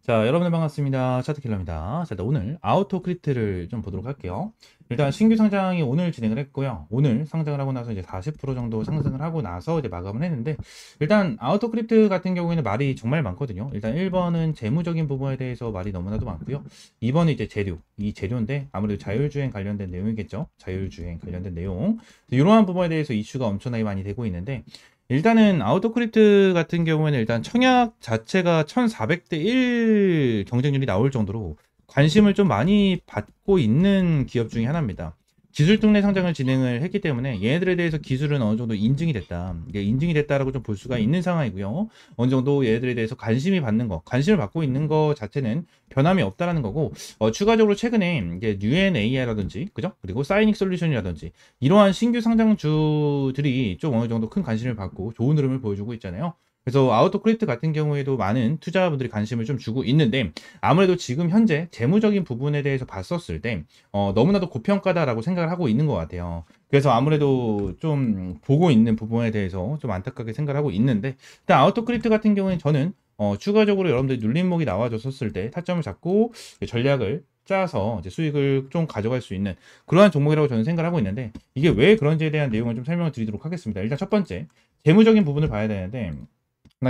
자, 여러분들 반갑습니다. 차트킬러입니다. 자, 일단 오늘 아우토크립트를 좀 보도록 할게요. 일단 신규 상장이 오늘 진행을 했고요. 오늘 상장을 하고 나서 이제 40% 정도 상승을 하고 나서 이제 마감을 했는데, 일단 아우토크립트 같은 경우에는 말이 정말 많거든요. 일단 1번은 재무적인 부분에 대해서 말이 너무나도 많고요. 2번은 이제 재료, 이 재료인데 아무래도 자율주행 관련된 내용이겠죠. 자율주행 관련된 내용. 이러한 부분에 대해서 이슈가 엄청나게 많이 되고 있는데, 일단은 아우토크립트 같은 경우에는 일단 청약 자체가 1400대 1 경쟁률이 나올 정도로 관심을 좀 많이 받고 있는 기업 중에 하나입니다. 기술 특례 상장을 진행을 했기 때문에 얘네들에 대해서 기술은 어느 정도 인증이 됐다. 이게 인증이 됐다라고 좀 볼 수가 있는 상황이고요. 어느 정도 얘네들에 대해서 관심이 받는 거, 관심을 받고 있는 거 자체는 변함이 없다라는 거고, 추가적으로 최근에 이제 UNAI라든지, 그죠? 그리고 사이닉 솔루션이라든지 이러한 신규 상장주들이 좀 어느 정도 큰 관심을 받고 좋은 흐름을 보여주고 있잖아요. 그래서 아우토크립트 같은 경우에도 많은 투자자분들이 관심을 좀 주고 있는데, 아무래도 지금 현재 재무적인 부분에 대해서 봤었을 때 너무나도 고평가다라고 생각을 하고 있는 것 같아요. 그래서 아무래도 좀 보고 있는 부분에 대해서 좀 안타깝게 생각을 하고 있는데, 일단 아우토크립트 같은 경우는 저는 추가적으로 여러분들이 눌림목이 나와줬었을 때 타점을 잡고 전략을 짜서 이제 수익을 좀 가져갈 수 있는 그러한 종목이라고 저는 생각을 하고 있는데, 이게 왜 그런지에 대한 내용을 좀 설명을 드리도록 하겠습니다. 일단 첫 번째, 재무적인 부분을 봐야 되는데,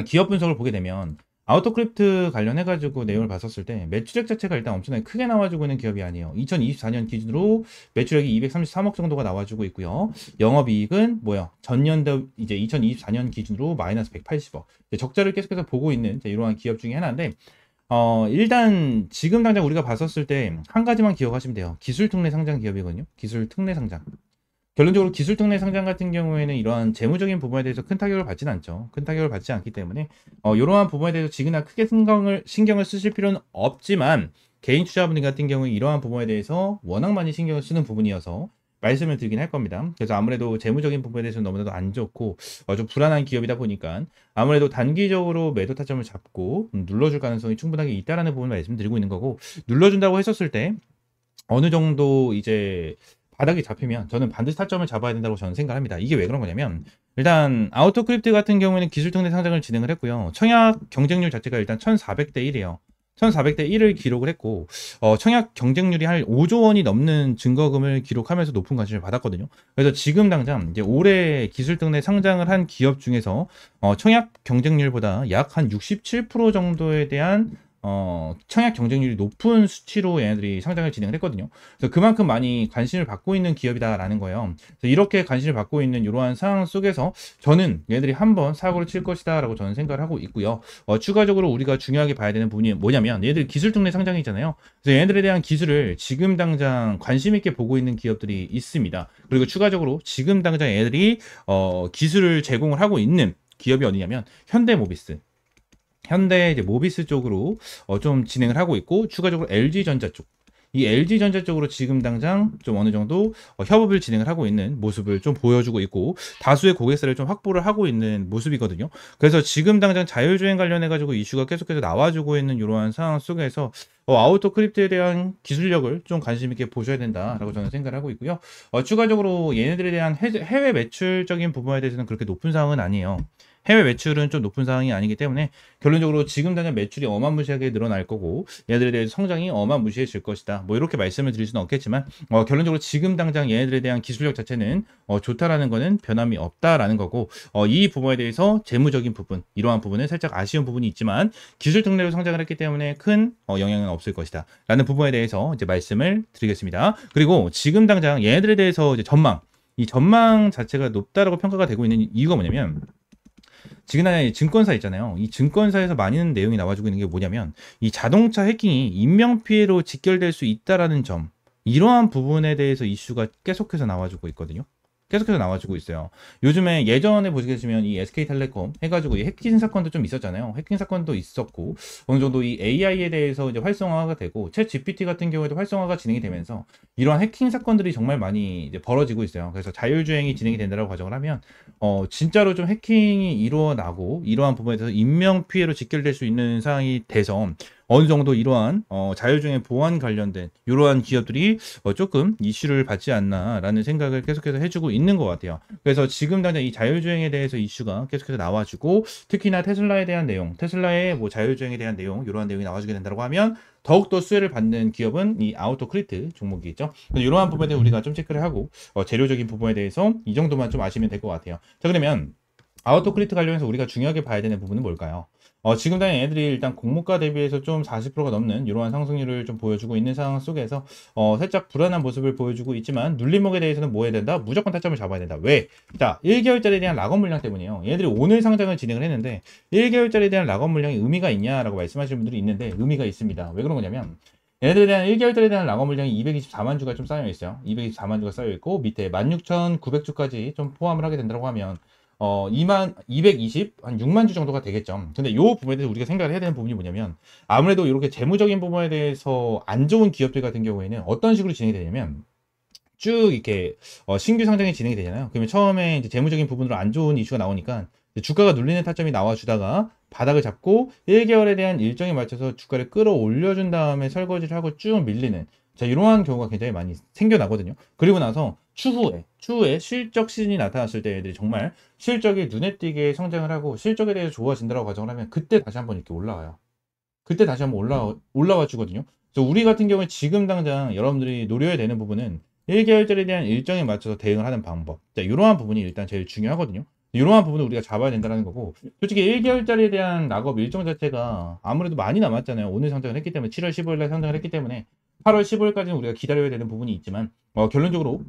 기업 분석을 보게 되면 아우토크립트 관련해가지고 내용을 봤었을 때 매출액 자체가 일단 엄청나게 크게 나와주고 있는 기업이 아니에요. 2024년 기준으로 매출액이 233억 정도가 나와주고 있고요. 영업이익은 뭐요? 전년도 이제 2024년 기준으로 마이너스 180억. 적자를 계속해서 보고 있는 이러한 기업 중에 하나인데, 일단 지금 당장 우리가 봤었을 때 한 가지만 기억하시면 돼요. 기술 특례 상장 기업이거든요. 기술 특례 상장. 결론적으로 기술 특례 상장 같은 경우에는 이러한 재무적인 부분에 대해서 큰 타격을 받지는 않죠. 큰 타격을 받지 않기 때문에 이러한 부분에 대해서 지금이나 크게 신경을 쓰실 필요는 없지만, 개인 투자분들 같은 경우에 이러한 부분에 대해서 워낙 많이 신경을 쓰는 부분이어서 말씀을 드리긴 할 겁니다. 그래서 아무래도 재무적인 부분에 대해서는 너무나도 안 좋고 좀 불안한 기업이다 보니까 아무래도 단기적으로 매도 타점을 잡고 눌러줄 가능성이 충분하게 있다라는 부분을 말씀드리고 있는 거고, 눌러준다고 했었을 때 어느 정도 이제 바닥이 잡히면 저는 반드시 타점을 잡아야 된다고 저는 생각합니다. 이게 왜 그런 거냐면, 일단 아우토크립트 같은 경우에는 기술 특례 상장을 진행을 했고요. 청약 경쟁률 자체가 일단 1400대 1이에요. 1400대 1을 기록을 했고, 청약 경쟁률이 한 5조 원이 넘는 증거금을 기록하면서 높은 관심을 받았거든요. 그래서 지금 당장 이제 올해 기술 특례 상장을 한 기업 중에서 청약 경쟁률보다 약 한 67% 정도에 대한 청약 경쟁률이 높은 수치로 얘네들이 상장을 진행을 했거든요. 그래서 그만큼 많이 관심을 받고 있는 기업이다라는 거예요. 그래서 이렇게 관심을 받고 있는 이러한 상황 속에서 저는 얘네들이 한번 사고를 칠 것이다라고 저는 생각을 하고 있고요. 추가적으로 우리가 중요하게 봐야 되는 부분이 뭐냐면, 얘네들 기술 특례 상장이잖아요. 그래서 얘네들에 대한 기술을 지금 당장 관심 있게 보고 있는 기업들이 있습니다. 그리고 추가적으로 지금 당장 얘네들이 기술을 제공을 하고 있는 기업이 어디냐면 현대모비스. 현대 이제 모비스 쪽으로 좀 진행을 하고 있고, 추가적으로 LG전자 쪽, 이 LG전자 쪽으로 지금 당장 좀 어느 정도 협업을 진행을 하고 있는 모습을 좀 보여주고 있고, 다수의 고객사를 좀 확보를 하고 있는 모습이거든요. 그래서 지금 당장 자율주행 관련해 가지고 이슈가 계속해서 나와주고 있는 이러한 상황 속에서 아우토 크립트에 대한 기술력을 좀 관심 있게 보셔야 된다라고 저는 생각을 하고 있고요. 추가적으로 얘네들에 대한 해외 매출적인 부분에 대해서는 그렇게 높은 상황은 아니에요. 해외 매출은 좀 높은 상황이 아니기 때문에 결론적으로 지금 당장 매출이 어마무시하게 늘어날 거고, 얘들에 대해서 성장이 어마무시해질 것이다, 뭐 이렇게 말씀을 드릴 수는 없겠지만, 결론적으로 지금 당장 얘네들에 대한 기술력 자체는 좋다라는 거는 변함이 없다라는 거고, 이 부분에 대해서 재무적인 부분, 이러한 부분은 살짝 아쉬운 부분이 있지만 기술 특례로 성장을 했기 때문에 큰 영향은 없을 것이다 라는 부분에 대해서 이제 말씀을 드리겠습니다. 그리고 지금 당장 얘네들에 대해서 이제 이 전망 자체가 높다라고 평가가 되고 있는 이유가 뭐냐면, 지금 당장 증권사 있잖아요. 이 증권사에서 많은 내용이 나와주고 있는 게 뭐냐면, 이 자동차 해킹이 인명피해로 직결될 수 있다라는 점, 이러한 부분에 대해서 이슈가 계속해서 나와주고 있거든요. 계속해서 나와주고 있어요. 요즘에 예전에 보시겠지만 이 SK텔레콤 해가지고 이 해킹 사건도 좀 있었잖아요. 해킹 사건도 있었고, 어느 정도 이 AI에 대해서 이제 활성화가 되고, 챗 GPT 같은 경우에도 활성화가 진행이 되면서 이러한 해킹 사건들이 정말 많이 이제 벌어지고 있어요. 그래서 자율주행이 진행이 된다고 가정을 하면 진짜로 좀 해킹이 일어나고 이러한 부분에 대해서 인명 피해로 직결될 수 있는 상황이 돼서 어느 정도 이러한 자율주행 보안 관련된 이러한 기업들이 조금 이슈를 받지 않나라는 생각을 계속해서 해주고 있는 것 같아요. 그래서 지금 당장 이 자율주행에 대해서 이슈가 계속해서 나와주고 특히나 테슬라에 대한 내용, 테슬라의 뭐 자율주행에 대한 내용 이러한 내용이 나와주게 된다고 하면 더욱더 수혜를 받는 기업은 이 아우토크리트 종목이겠죠. 이러한 부분에 우리가 좀 체크를 하고 재료적인 부분에 대해서 이 정도만 좀 아시면 될 것 같아요. 자, 그러면 아우토크리트 관련해서 우리가 중요하게 봐야 되는 부분은 뭘까요? 지금 당장 애들이 일단 공모가 대비해서 좀 40%가 넘는 이러한 상승률을 좀 보여주고 있는 상황 속에서 살짝 불안한 모습을 보여주고 있지만 눌림목에 대해서는 뭐 해야 된다? 무조건 타점을 잡아야 된다. 왜? 자, 1개월짜리에 대한 락업 물량 때문이에요. 얘들이 오늘 상장을 진행을 했는데 1개월짜리에 대한 락업 물량이 의미가 있냐라고 말씀하시는 분들이 있는데 의미가 있습니다. 왜 그런 거냐면 얘네들에 대한 1개월짜리에 대한 락업 물량이 224만 주가 좀 쌓여 있어요. 224만 주가 쌓여 있고 밑에 16,900주까지 좀 포함을 하게 된다고 하면 220, 한 6만 주 정도가 되겠죠. 근데 요 부분에 대해서 우리가 생각을 해야 되는 부분이 뭐냐면, 아무래도 이렇게 재무적인 부분에 대해서 안 좋은 기업들 같은 경우에는 어떤 식으로 진행이 되냐면, 쭉 이렇게 신규 상장이 진행이 되잖아요. 그러면 처음에 이제 재무적인 부분으로 안 좋은 이슈가 나오니까 주가가 눌리는 타점이 나와주다가 바닥을 잡고 1개월에 대한 일정에 맞춰서 주가를 끌어올려준 다음에 설거지를 하고 쭉 밀리는, 자, 이러한 경우가 굉장히 많이 생겨나거든요. 그리고 나서 추후에 실적 시즌이 나타났을 때 애들이 정말 실적이 눈에 띄게 성장을 하고 실적에 대해서 좋아진다고 가정을 하면 그때 다시 한번 이렇게 올라와요. 그때 다시 한번 올라와 주거든요. 그래서 우리 같은 경우에 지금 당장 여러분들이 노려야 되는 부분은 1개월짜리에 대한 일정에 맞춰서 대응을 하는 방법. 자, 이러한 부분이 일단 제일 중요하거든요. 이러한 부분을 우리가 잡아야 된다는 거고, 솔직히 1개월짜리에 대한 락업 일정 자체가 아무래도 많이 남았잖아요. 오늘 상장을 했기 때문에, 7월 15일 날 상장을 했기 때문에 8월 15일까지는 우리가 기다려야 되는 부분이 있지만, 결론적으로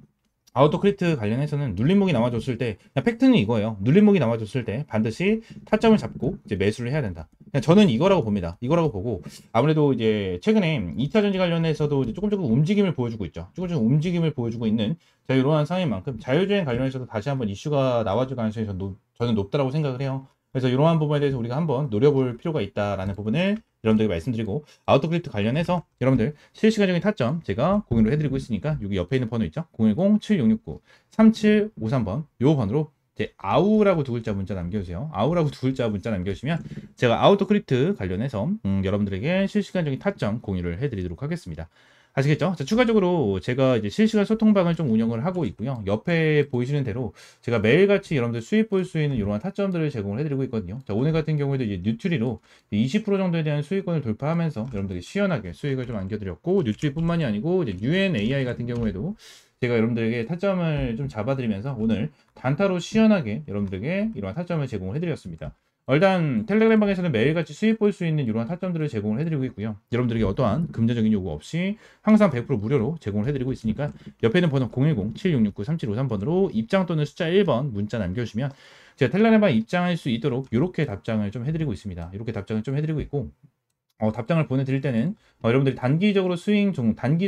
아우토크리트 관련해서는 눌림목이 나와줬을 때, 그냥 팩트는 이거예요. 눌림목이 나와줬을 때 반드시 타점을 잡고 이제 매수를 해야 된다. 그냥 저는 이거라고 봅니다. 이거라고 보고, 아무래도 이제 최근에 2차 전지 관련해서도 이제 조금 움직임을 보여주고 있죠. 조금 움직임을 보여주고 있는, 자, 이러한 상황인 만큼 자율주행 관련해서도 다시 한번 이슈가 나와줄 가능성이 저는 높다라고 생각을 해요. 그래서 이러한 부분에 대해서 우리가 한번 노려볼 필요가 있다라는 부분을 여러분들에게 말씀드리고, 아우토크리트 관련해서 여러분들 실시간적인 타점 제가 공유를 해드리고 있으니까 여기 옆에 있는 번호 있죠? 010-7669-3753번 요 번호로 제 아우라고 두 글자 문자 남겨주세요. 아우라고 두 글자 문자 남겨주시면 제가 아우토크리트 관련해서 여러분들에게 실시간적인 타점 공유를 해드리도록 하겠습니다. 아시겠죠? 자, 추가적으로 제가 이제 실시간 소통방을 좀 운영을 하고 있고요. 옆에 보이시는 대로 제가 매일같이 여러분들 수익 볼 수 있는 이러한 타점들을 제공을 해드리고 있거든요. 자, 오늘 같은 경우에도 이제 뉴트리로 20% 정도에 대한 수익권을 돌파하면서 여러분들이 시원하게 수익을 좀 안겨드렸고, 뉴트리뿐만이 아니고 이제 UNAI 같은 경우에도 제가 여러분들에게 타점을 좀 잡아드리면서 오늘 단타로 시원하게 여러분들에게 이러한 타점을 제공을 해드렸습니다. 일단 텔레그램방에서는 매일같이 수익 볼 수 있는 이러한 타점들을 제공을 해드리고 있고요. 여러분들에게 어떠한 금전적인 요구 없이 항상 100% 무료로 제공을 해드리고 있으니까 옆에 있는 번호 010-7669-3753번으로 입장 또는 숫자 1번 문자 남겨주시면 제가 텔레그램방 입장할 수 있도록 이렇게 답장을 좀 해드리고 있습니다. 이렇게 답장을 좀 해드리고 있고, 답장을 보내드릴 때는 여러분들이 단기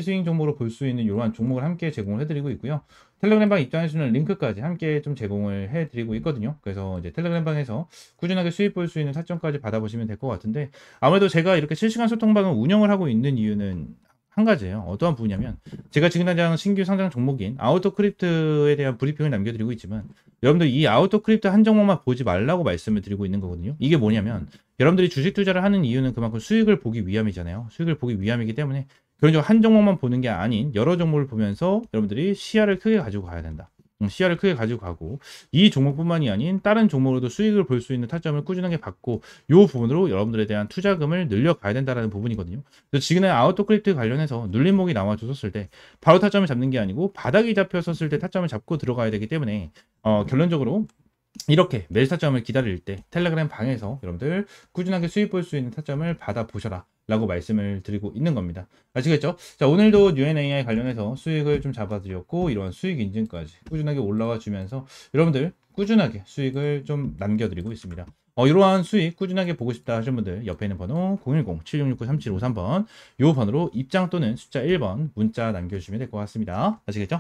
수익 종목으로 볼 수 있는 이러한 종목을 함께 제공을 해드리고 있고요. 텔레그램방 입장할 수 있는 링크까지 함께 좀 제공을 해드리고 있거든요. 그래서 이제 텔레그램방에서 꾸준하게 수익 볼 수 있는 타점까지 받아보시면 될 것 같은데, 아무래도 제가 이렇게 실시간 소통방을 운영을 하고 있는 이유는 한 가지예요. 어떠한 부분이냐면 제가 지금 당장 신규 상장 종목인 아우토크립트에 대한 브리핑을 남겨드리고 있지만 여러분들 이 아우토크립트 한 종목만 보지 말라고 말씀을 드리고 있는 거거든요. 이게 뭐냐면 여러분들이 주식 투자를 하는 이유는 그만큼 수익을 보기 위함이잖아요. 수익을 보기 위함이기 때문에 그런 한 종목만 보는 게 아닌 여러 종목을 보면서 여러분들이 시야를 크게 가지고 가야 된다. 시야를 크게 가지고 가고 이 종목뿐만이 아닌 다른 종목으로도 수익을 볼 수 있는 타점을 꾸준하게 받고 이 부분으로 여러분들에 대한 투자금을 늘려가야 된다는 부분이거든요. 그래서 지금의 아우토크립트 관련해서 눌림목이 나와줬을 때 바로 타점을 잡는 게 아니고 바닥이 잡혔었을 때 타점을 잡고 들어가야 되기 때문에 결론적으로 이렇게 매수 타점을 기다릴 때 텔레그램 방에서 여러분들 꾸준하게 수익 볼 수 있는 타점을 받아보셔라 라고 말씀을 드리고 있는 겁니다. 아시겠죠? 자, 오늘도 UNAI 관련해서 수익을 좀 잡아드렸고 이러한 수익 인증까지 꾸준하게 올라와 주면서 여러분들 꾸준하게 수익을 좀 남겨드리고 있습니다. 이러한 수익 꾸준하게 보고 싶다 하시는 분들 옆에 있는 번호 010-7669-3753번 이 번호로 입장 또는 숫자 1번 문자 남겨주시면 될 것 같습니다. 아시겠죠?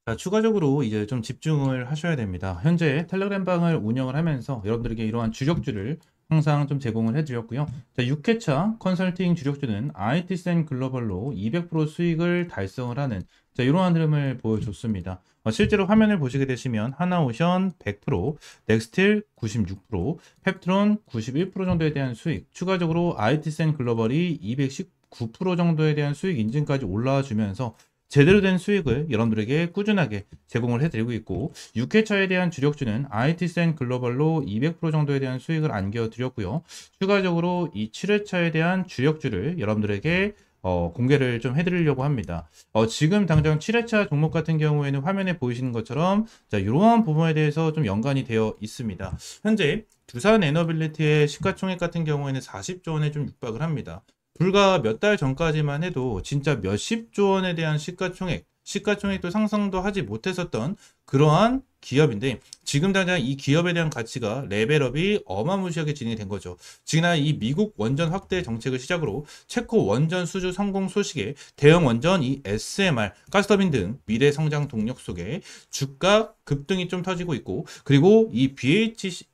자, 추가적으로 이제 좀 집중을 하셔야 됩니다. 현재 텔레그램방을 운영을 하면서 여러분들에게 이러한 주력주를 항상 좀 제공을 해드렸고요. 자, 6회차 컨설팅 주력주는 IT센 글로벌로 200% 수익을 달성을 하는 자, 이러한 흐름을 보여줬습니다. 실제로 화면을 보시게 되시면 하나오션 100%, 넥스틸 96%, 펩트론 91% 정도에 대한 수익, 추가적으로 IT센 글로벌이 219% 정도에 대한 수익 인증까지 올라와 주면서 제대로 된 수익을 여러분들에게 꾸준하게 제공을 해드리고 있고 6회차에 대한 주력주는 IT센 글로벌로 200% 정도에 대한 수익을 안겨드렸고요. 추가적으로 이 7회차에 대한 주력주를 여러분들에게 공개를 좀 해드리려고 합니다. 지금 당장 7회차 종목 같은 경우에는 화면에 보이시는 것처럼 자, 이러한 부분에 대해서 좀 연관이 되어 있습니다. 현재 두산 에너빌리티의 시가총액 같은 경우에는 40조 원에 좀 육박을 합니다. 불과 몇 달 전까지만 해도 진짜 몇십조 원에 대한 시가총액도 상상도 하지 못했었던 그러한 기업인데 지금 당장 이 기업에 대한 가치가 레벨업이 어마무시하게 진행이 된 거죠. 지난 이 미국 원전 확대 정책을 시작으로 체코 원전 수주 성공 소식에 대형 원전 이 SMR, 가스터빈 등 미래 성장 동력 속에 주가 급등이 좀 터지고 있고 그리고 이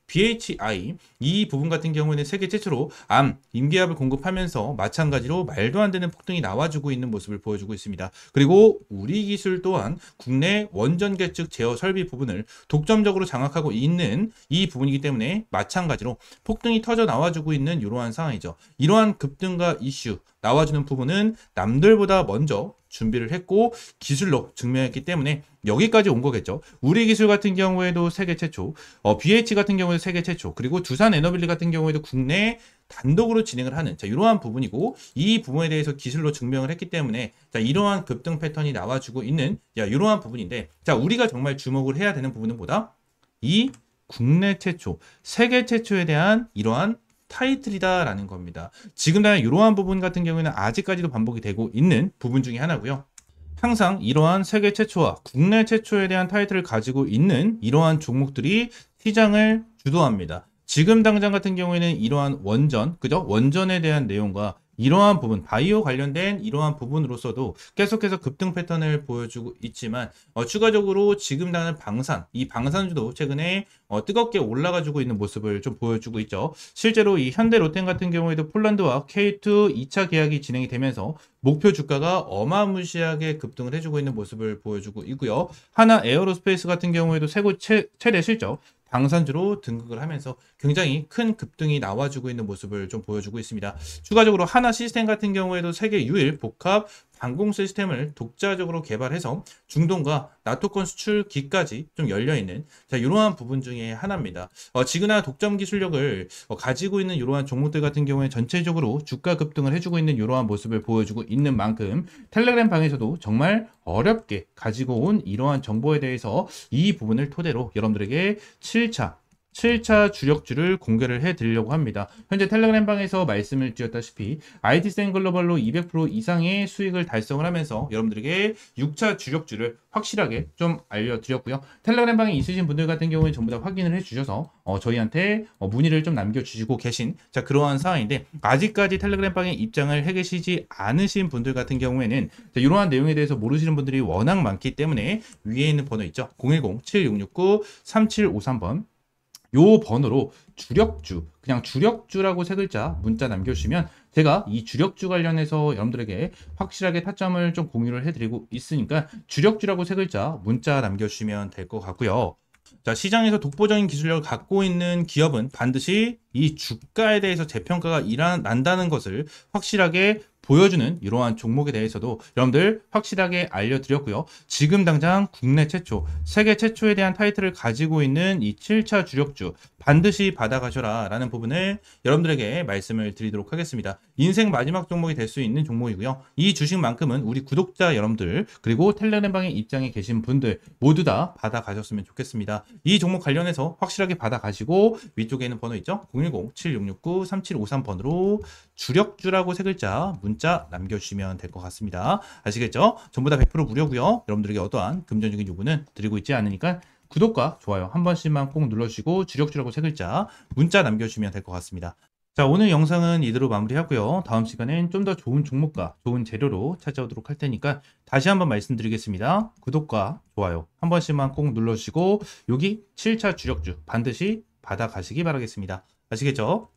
BHI 이 부분 같은 경우에는 세계 최초로 암 임기압을 공급하면서 마찬가지로 말도 안 되는 폭등이 나와주고 있는 모습을 보여주고 있습니다. 그리고 우리 기술 또한 국내 원전 계측 제어 설비 부분을 독점적으로 장악하고 있는 이 부분이기 때문에 마찬가지로 폭등이 터져 나와주고 있는 이러한 상황이죠. 이러한 급등과 이슈 나와주는 부분은 남들보다 먼저 준비를 했고 기술로 증명했기 때문에 여기까지 온 거겠죠. 우리 기술 같은 경우에도 세계 최초, BH 같은 경우에도 세계 최초, 그리고 두산 에너빌리 같은 경우에도 국내 단독으로 진행을 하는 자, 이러한 부분이고 이 부분에 대해서 기술로 증명을 했기 때문에 자, 이러한 급등 패턴이 나와주고 있는 자, 이러한 부분인데 자, 우리가 정말 주목을 해야 되는 부분은 뭐다? 이 국내 최초, 세계 최초에 대한 이러한 타이틀이다라는 겁니다. 지금 당장 이러한 부분 같은 경우에는 아직까지도 반복이 되고 있는 부분 중에 하나고요. 항상 이러한 세계 최초와 국내 최초에 대한 타이틀을 가지고 있는 이러한 종목들이 시장을 주도합니다. 지금 당장 같은 경우에는 이러한 원전, 그죠? 원전에 대한 내용과 이러한 부분, 바이오 관련된 이러한 부분으로서도 계속해서 급등 패턴을 보여주고 있지만 추가적으로 지금 당장 이 방산주도 최근에 뜨겁게 올라가지고 있는 모습을 좀 보여주고 있죠. 실제로 이 현대 롯데 같은 경우에도 폴란드와 K2 2차 계약이 진행이 되면서 목표 주가가 어마무시하게 급등을 해주고 있는 모습을 보여주고 있고요. 하나 에어로스페이스 같은 경우에도 최대 실적 방산주로 등극을 하면서 굉장히 큰 급등이 나와주고 있는 모습을 좀 보여주고 있습니다. 추가적으로 하나 시스템 같은 경우에도 세계 유일 복합 방공 시스템을 독자적으로 개발해서 중동과 나토권 수출기까지 좀 열려있는 자, 이러한 부분 중에 하나입니다. 지그나 독점 기술력을 가지고 있는 이러한 종목들 같은 경우에 전체적으로 주가 급등을 해주고 있는 이러한 모습을 보여주고 있는 만큼 텔레그램 방에서도 정말 어렵게 가지고 온 이러한 정보에 대해서 이 부분을 토대로 여러분들에게 7차 주력주를 공개를 해드리려고 합니다. 현재 텔레그램 방에서 말씀을 드렸다시피 IT센 글로벌로 200% 이상의 수익을 달성을 하면서 여러분들에게 6차 주력주를 확실하게 좀 알려드렸고요. 텔레그램 방에 있으신 분들 같은 경우는 전부 다 확인을 해주셔서 저희한테 문의를 좀 남겨주시고 계신 자 그러한 상황인데 아직까지 텔레그램 방에 입장을 해 계시지 않으신 분들 같은 경우에는 자, 이러한 내용에 대해서 모르시는 분들이 워낙 많기 때문에 위에 있는 번호 있죠. 010-7669-3753번 요 번호로 주력주, 그냥 주력주라고 세 글자 문자 남겨주시면 제가 이 주력주 관련해서 여러분들에게 확실하게 타점을 좀 공유를 해드리고 있으니까 주력주라고 세 글자 문자 남겨주시면 될 것 같고요. 자, 시장에서 독보적인 기술력을 갖고 있는 기업은 반드시 이 주가에 대해서 재평가가 난다는 것을 확실하게 보여주는 이러한 종목에 대해서도 여러분들 확실하게 알려드렸고요. 지금 당장 국내 최초, 세계 최초에 대한 타이틀을 가지고 있는 이 7차 주력주 반드시 받아가셔라 라는 부분을 여러분들에게 말씀을 드리도록 하겠습니다. 인생 마지막 종목이 될 수 있는 종목이고요. 이 주식만큼은 우리 구독자 여러분들 그리고 텔레그램방에 입장에 계신 분들 모두 다 받아가셨으면 좋겠습니다. 이 종목 관련해서 확실하게 받아가시고 위쪽에 있는 번호 있죠? 010-7669-3753번으로 주력주라고 세 글자 문자 남겨주시면 될 것 같습니다. 아시겠죠? 전부 다 100% 무료고요. 여러분들에게 어떠한 금전적인 요구는 드리고 있지 않으니까 구독과 좋아요 한 번씩만 꼭 눌러주시고 주력주라고 세 글자 문자 남겨주시면 될 것 같습니다. 자, 오늘 영상은 이대로 마무리하고요. 다음 시간엔 좀 더 좋은 종목과 좋은 재료로 찾아오도록 할 테니까 다시 한번 말씀드리겠습니다. 구독과 좋아요 한 번씩만 꼭 눌러주시고 여기 7차 주력주 반드시 받아가시기 바라겠습니다. 아시겠죠?